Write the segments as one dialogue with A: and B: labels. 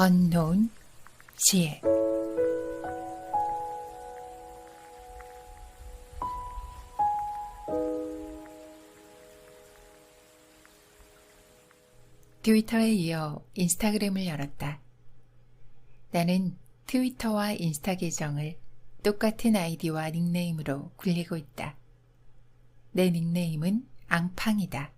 A: 언노운 지혜. 트위터에 이어 인스타그램을 열었다. 나는 트위터와 인스타 계정을 똑같은 아이디와 닉네임으로 굴리고 있다. 내 닉네임은 앙팡이다.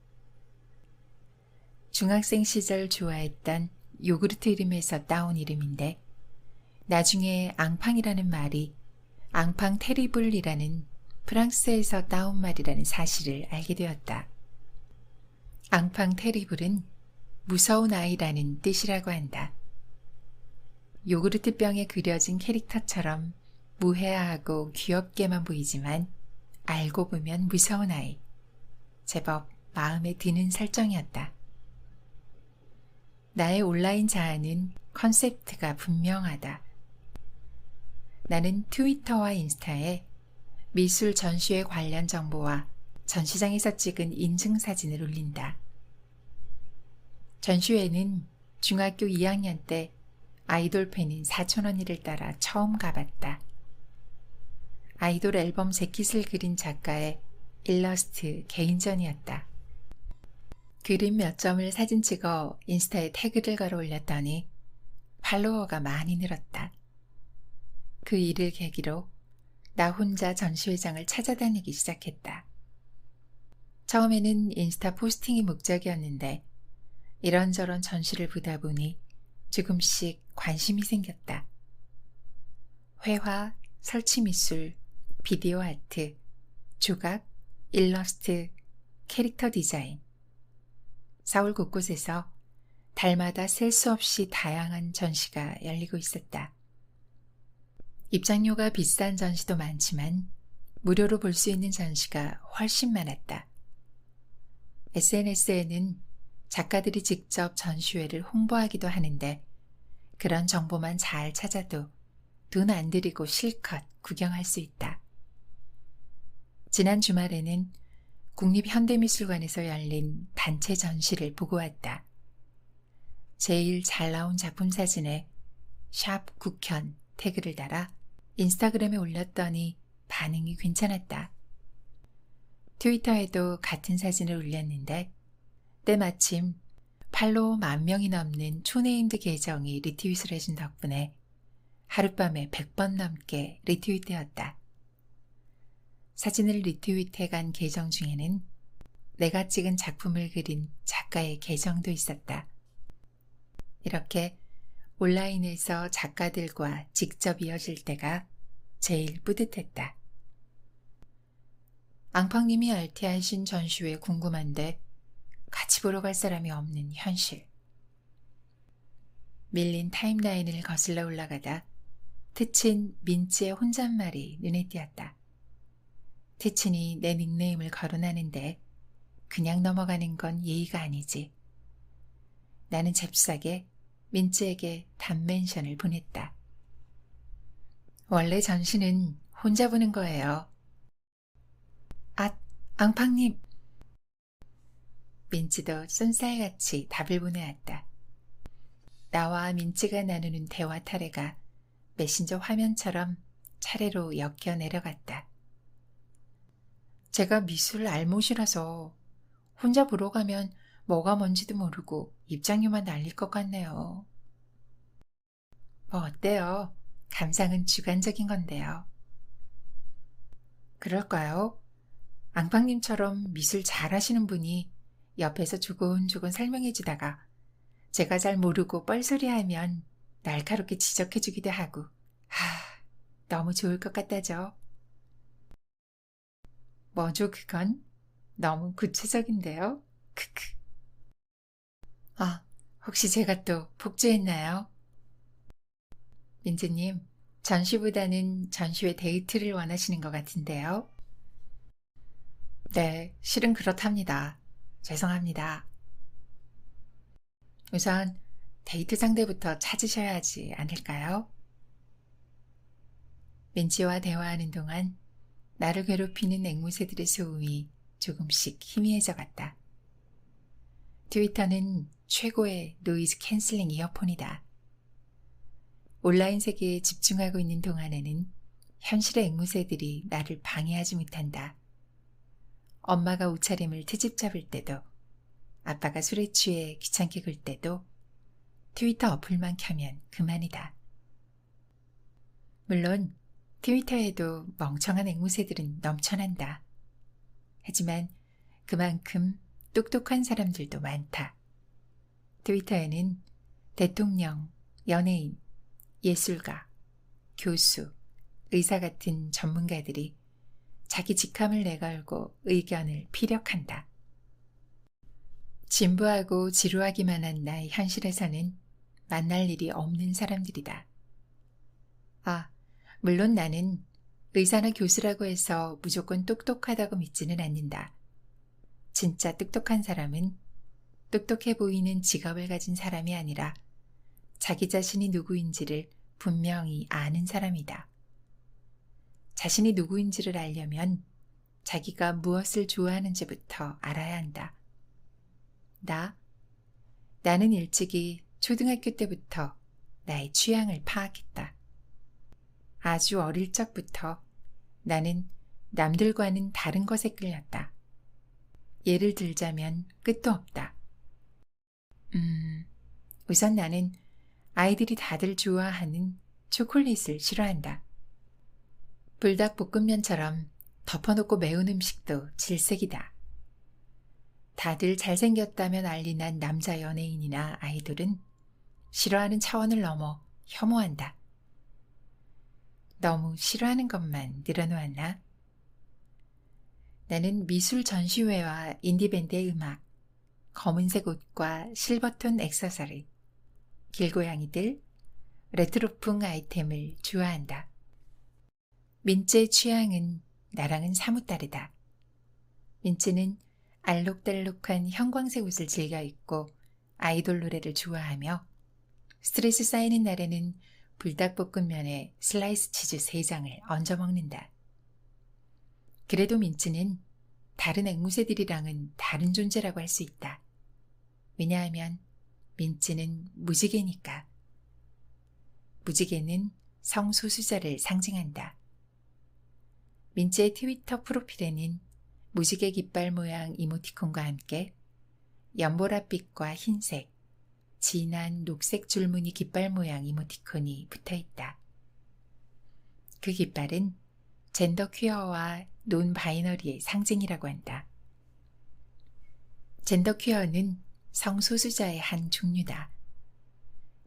A: 중학생 시절 좋아했던 요구르트 이름에서 따온 이름인데 나중에 앙팡이라는 말이 앙팡 테리블이라는 프랑스에서 따온 말이라는 사실을 알게 되었다. 앙팡 테리블은 무서운 아이라는 뜻이라고 한다. 요구르트 병에 그려진 캐릭터처럼 무해하고 귀엽게만 보이지만 알고 보면 무서운 아이. 제법 마음에 드는 설정이었다. 나의 온라인 자아는 컨셉트가 분명하다. 나는 트위터와 인스타에 미술 전시회 관련 정보와 전시장에서 찍은 인증사진을 올린다. 전시회는 중학교 2학년 때 아이돌 팬인 사촌 언니를 따라 처음 가봤다. 아이돌 앨범 재킷을 그린 작가의 일러스트 개인전이었다. 그림 몇 점을 사진 찍어 인스타에 태그를 걸어 올렸더니 팔로워가 많이 늘었다. 그 일을 계기로 나 혼자 전시회장을 찾아다니기 시작했다. 처음에는 인스타 포스팅이 목적이었는데 이런저런 전시를 보다 보니 조금씩 관심이 생겼다. 회화, 설치미술, 비디오 아트, 조각, 일러스트, 캐릭터 디자인. 서울 곳곳에서 달마다 셀 수 없이 다양한 전시가 열리고 있었다. 입장료가 비싼 전시도 많지만 무료로 볼 수 있는 전시가 훨씬 많았다. SNS에는 작가들이 직접 전시회를 홍보하기도 하는데 그런 정보만 잘 찾아도 돈 안 들이고 실컷 구경할 수 있다. 지난 주말에는 국립현대미술관에서 열린 단체 전시를 보고 왔다. 제일 잘 나온 작품 사진에 샵 국현 태그를 달아 인스타그램에 올렸더니 반응이 괜찮았다. 트위터에도 같은 사진을 올렸는데 때마침 팔로워 10,000명이 넘는 초네임드 계정이 리트윗을 해준 덕분에 하룻밤에 100번 넘게 리트윗되었다. 사진을 리트윗해간 계정 중에는 내가 찍은 작품을 그린 작가의 계정도 있었다. 이렇게 온라인에서 작가들과 직접 이어질 때가 제일 뿌듯했다. 앙팡님이 RT하신 전시회 궁금한데 같이 보러 갈 사람이 없는 현실. 밀린 타임라인을 거슬러 올라가다 트친 민지의 혼잣말이 눈에 띄었다. 트친이 내 닉네임을 거론하는데 그냥 넘어가는 건 예의가 아니지. 나는 잽싸게 민지에게 답멘션을 보냈다. 원래 전시는 혼자 보는 거예요. 아, 앙팡님. 민지도 쏜살같이 답을 보내왔다. 나와 민지가 나누는 대화 타래가 메신저 화면처럼 차례로 엮여 내려갔다. 제가 미술 알못이라서 혼자 보러 가면 뭐가 뭔지도 모르고 입장료만 날릴 것 같네요. 뭐 어때요? 감상은 주관적인 건데요. 그럴까요? 앙팡님처럼 미술 잘하시는 분이 옆에서 조곤조곤 설명해 주다가 제가 잘 모르고 뻘소리하면 날카롭게 지적해 주기도 하고 너무 좋을 것 같다죠. 뭐죠 그건? 너무 구체적인데요. 크크. 혹시 제가 또 복주했나요? 민지님, 전시보다는 전시회 데이트를 원하시는 것 같은데요. 네, 실은 그렇답니다. 죄송합니다. 우선 데이트 상대부터 찾으셔야 하지 않을까요? 민지와 대화하는 동안 나를 괴롭히는 앵무새들의 소음이 조금씩 희미해져 갔다. 트위터는 최고의 노이즈 캔슬링 이어폰이다. 온라인 세계에 집중하고 있는 동안에는 현실의 앵무새들이 나를 방해하지 못한다. 엄마가 옷차림을 트집 잡을 때도, 아빠가 술에 취해 귀찮게 굴 때도 트위터 어플만 켜면 그만이다. 물론 트위터에도 멍청한 앵무새들은 넘쳐난다. 하지만 그만큼 똑똑한 사람들도 많다. 트위터에는 대통령, 연예인, 예술가, 교수, 의사 같은 전문가들이 자기 직함을 내걸고 의견을 피력한다. 진부하고 지루하기만 한 나의 현실에서는 만날 일이 없는 사람들이다. 물론 나는 의사나 교수라고 해서 무조건 똑똑하다고 믿지는 않는다. 진짜 똑똑한 사람은 똑똑해 보이는 직업을 가진 사람이 아니라 자기 자신이 누구인지를 분명히 아는 사람이다. 자신이 누구인지를 알려면 자기가 무엇을 좋아하는지부터 알아야 한다. 나는 일찍이 초등학교 때부터 나의 취향을 파악했다. 아주 어릴 적부터 나는 남들과는 다른 것에 끌렸다. 예를 들자면 끝도 없다. 우선 나는 아이들이 다들 좋아하는 초콜릿을 싫어한다. 불닭볶음면처럼 덮어놓고 매운 음식도 질색이다. 다들 잘생겼다며 난리난 남자 연예인이나 아이돌은 싫어하는 차원을 넘어 혐오한다. 너무 싫어하는 것만 늘어놓았나? 나는 미술 전시회와 인디밴드의 음악, 검은색 옷과 실버톤 액세서리, 길고양이들, 레트로풍 아이템을 좋아한다. 민재의 취향은 나랑은 사뭇 다르다. 민재는 알록달록한 형광색 옷을 즐겨 입고 아이돌 노래를 좋아하며 스트레스 쌓이는 날에는 불닭볶음면에 슬라이스 치즈 3장을 얹어 먹는다. 그래도 민츠는 다른 앵무새들이랑은 다른 존재라고 할 수 있다. 왜냐하면 민츠는 무지개니까. 무지개는 성소수자를 상징한다. 민츠의 트위터 프로필에는 무지개 깃발 모양 이모티콘과 함께 연보라빛과 흰색, 진한 녹색 줄무늬 깃발 모양 이모티콘이 붙어있다. 그 깃발은 젠더 퀴어와 논 바이너리의 상징이라고 한다. 젠더 퀴어는 성소수자의 한 종류다.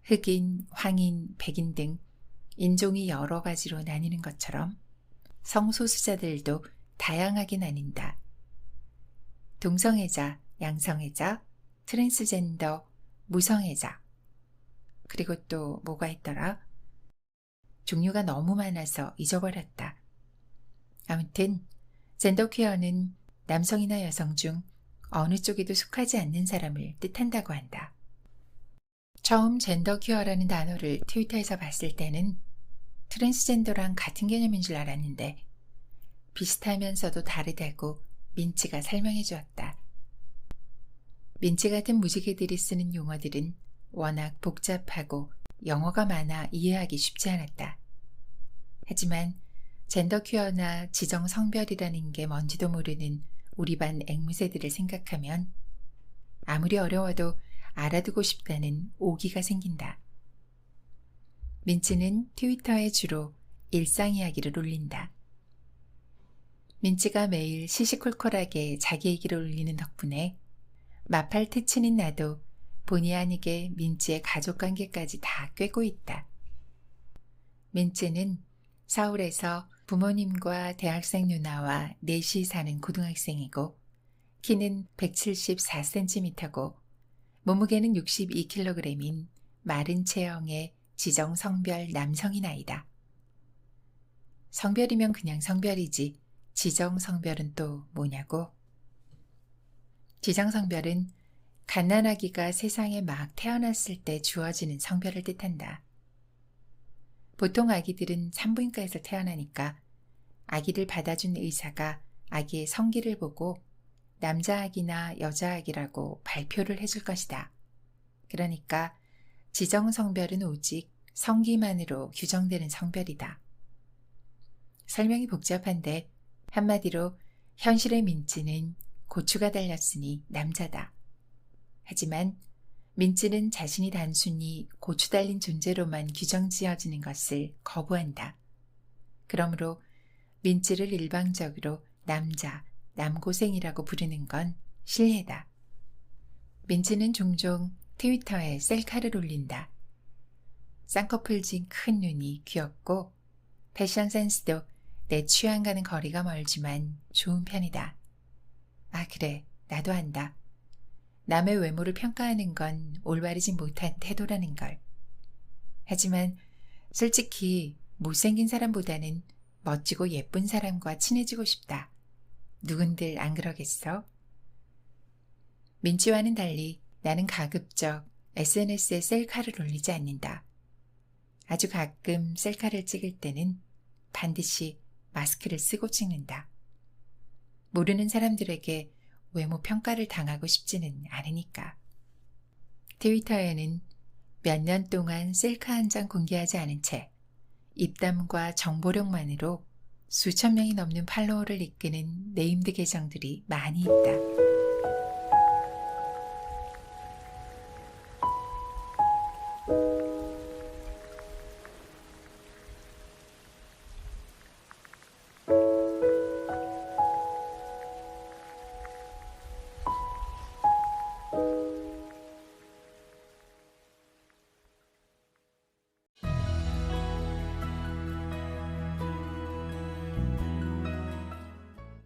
A: 흑인, 황인, 백인 등 인종이 여러 가지로 나뉘는 것처럼 성소수자들도 다양하게 나뉜다. 동성애자, 양성애자, 트랜스젠더, 무성애자. 그리고 또 뭐가 있더라? 종류가 너무 많아서 잊어버렸다. 아무튼 젠더 퀴어는 남성이나 여성 중 어느 쪽에도 속하지 않는 사람을 뜻한다고 한다. 처음 젠더 퀴어라는 단어를 트위터에서 봤을 때는 트랜스젠더랑 같은 개념인 줄 알았는데 비슷하면서도 다르다고 민치가 설명해 주었다. 민치 같은 무지개들이 쓰는 용어들은 워낙 복잡하고 영어가 많아 이해하기 쉽지 않았다. 하지만 젠더 퀴어나 지정 성별이라는 게 뭔지도 모르는 우리 반 앵무새들을 생각하면 아무리 어려워도 알아두고 싶다는 오기가 생긴다. 민치는 트위터에 주로 일상 이야기를 올린다. 민치가 매일 시시콜콜하게 자기 얘기를 올리는 덕분에 마팔트 치는 나도 본의 아니게 민치의 가족관계까지 다 꿰고 있다. 민치는 서울에서 부모님과 대학생 누나와 넷이 사는 고등학생이고 키는 174cm고 몸무게는 62kg인 마른 체형의 지정 성별 남성인 아이다. 성별이면 그냥 성별이지 지정 성별은 또 뭐냐고? 지정 성별은 갓난아기가 세상에 막 태어났을 때 주어지는 성별을 뜻한다. 보통 아기들은 산부인과에서 태어나니까 아기를 받아준 의사가 아기의 성기를 보고 남자아기나 여자아기라고 발표를 해줄 것이다. 그러니까 지정 성별은 오직 성기만으로 규정되는 성별이다. 설명이 복잡한데 한마디로 현실의 민지는 고추가 달렸으니 남자다. 하지만 민지는 자신이 단순히 고추 달린 존재로만 규정지어지는 것을 거부한다. 그러므로 민지를 일방적으로 남자, 남고생이라고 부르는 건 실례다. 민지는 종종 트위터에 셀카를 올린다. 쌍꺼풀 진 큰 눈이 귀엽고 패션 센스도 내 취향과는 거리가 멀지만 좋은 편이다. 아, 그래, 나도 안다. 남의 외모를 평가하는 건 올바르지 못한 태도라는 걸. 하지만 솔직히 못생긴 사람보다는 멋지고 예쁜 사람과 친해지고 싶다. 누군들 안 그러겠어? 민지와는 달리 나는 가급적 SNS에 셀카를 올리지 않는다. 아주 가끔 셀카를 찍을 때는 반드시 마스크를 쓰고 찍는다. 모르는 사람들에게 외모 평가를 당하고 싶지는 않으니까. 트위터에는 몇 년 동안 셀카 한 장 공개하지 않은 채 입담과 정보력만으로 수천 명이 넘는 팔로워를 이끄는 네임드 계정들이 많이 있다.